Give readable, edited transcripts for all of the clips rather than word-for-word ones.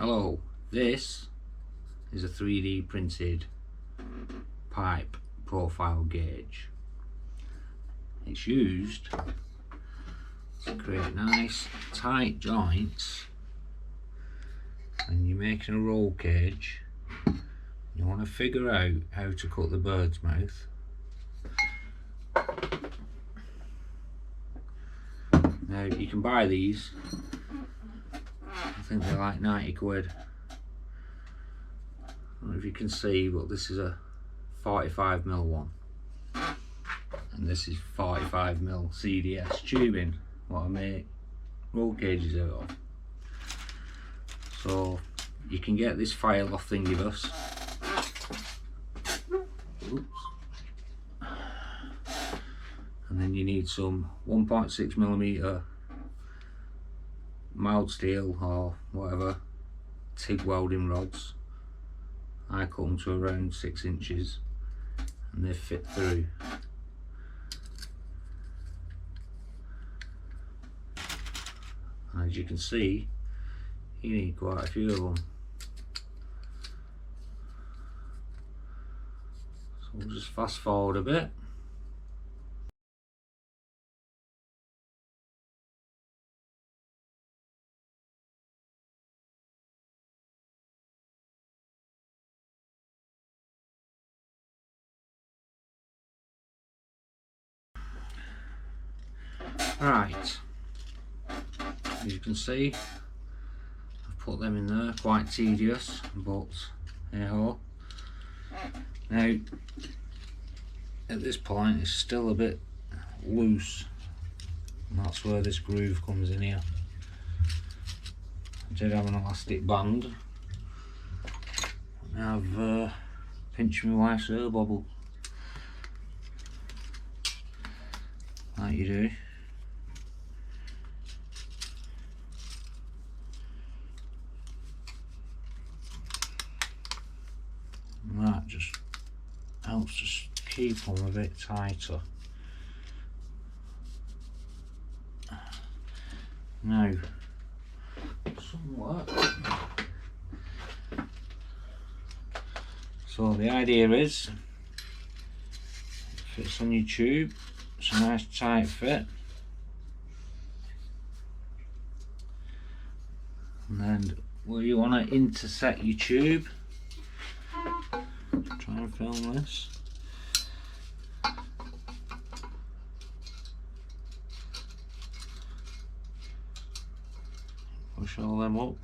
Hello, this is a 3D printed pipe profile gauge. It's used to create nice tight joints when you're making a roll cage. You want to figure out how to cut the bird's mouth. Now you can buy these, I think they're like 90 quid. I don't know if you can see, but this is a 45mm one, and this is 45mm CDS tubing, what I make roll cages out of. So you can get this file off Thingiverse. Oops. And then you need some 1.6mm mild steel or whatever TIG welding rods. I cut them to around 6 inches and they fit through. And as you can see, you need quite a few of them. So we'll just fast forward a bit. Right, as you can see, I've put them in there, quite tedious, but hey ho. Now, at this point it's still a bit loose, and that's where this groove comes in here. I did have an elastic band, and I've pinched my wife's hair bobble, like you do. And that just helps to keep them a bit tighter. Now, somewhat. So the idea is, it fits on your tube, it's a nice tight fit. And then where you want to intersect your tube, try and film this. Push all them up.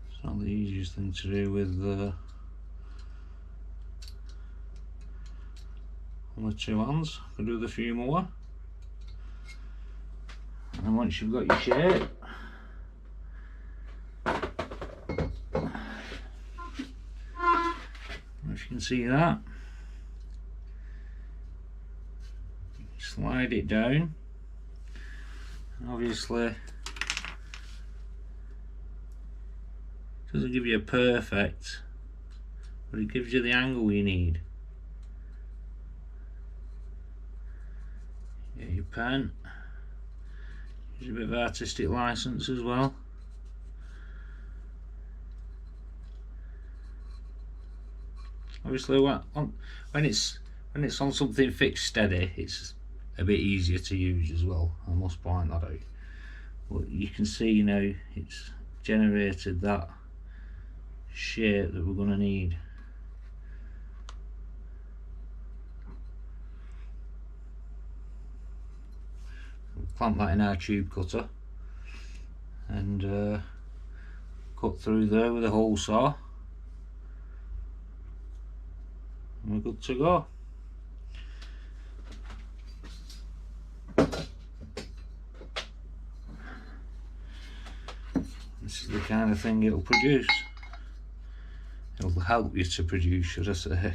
It's not the easiest thing to do with on the two hands. I can do the few more. And then once you've got your shape, if you can see that, slide it down. And obviously it doesn't give you a perfect, but it gives you the angle you need. Get your pen, use a bit of artistic license as well. Obviously when it's on something fixed steady, it's a bit easier to use as well, I must point that out. But you can see now it's generated that shape that we're going to need. We'll clamp that in our tube cutter and cut through there with a hole saw. And we're good to go. This is the kind of thing it'll produce. It'll help you to produce, should I say.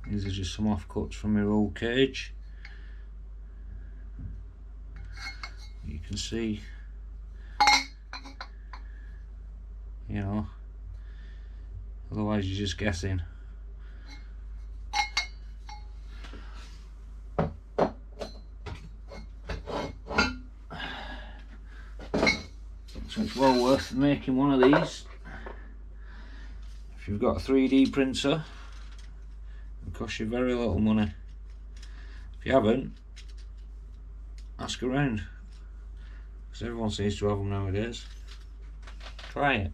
These are just some offcuts from my roll cage. You can see, you know, otherwise you're just guessing. So it's well worth making one of these. If you've got a 3D printer, it'll cost you very little money. If you haven't, ask around, because everyone seems to have them nowadays. Try it.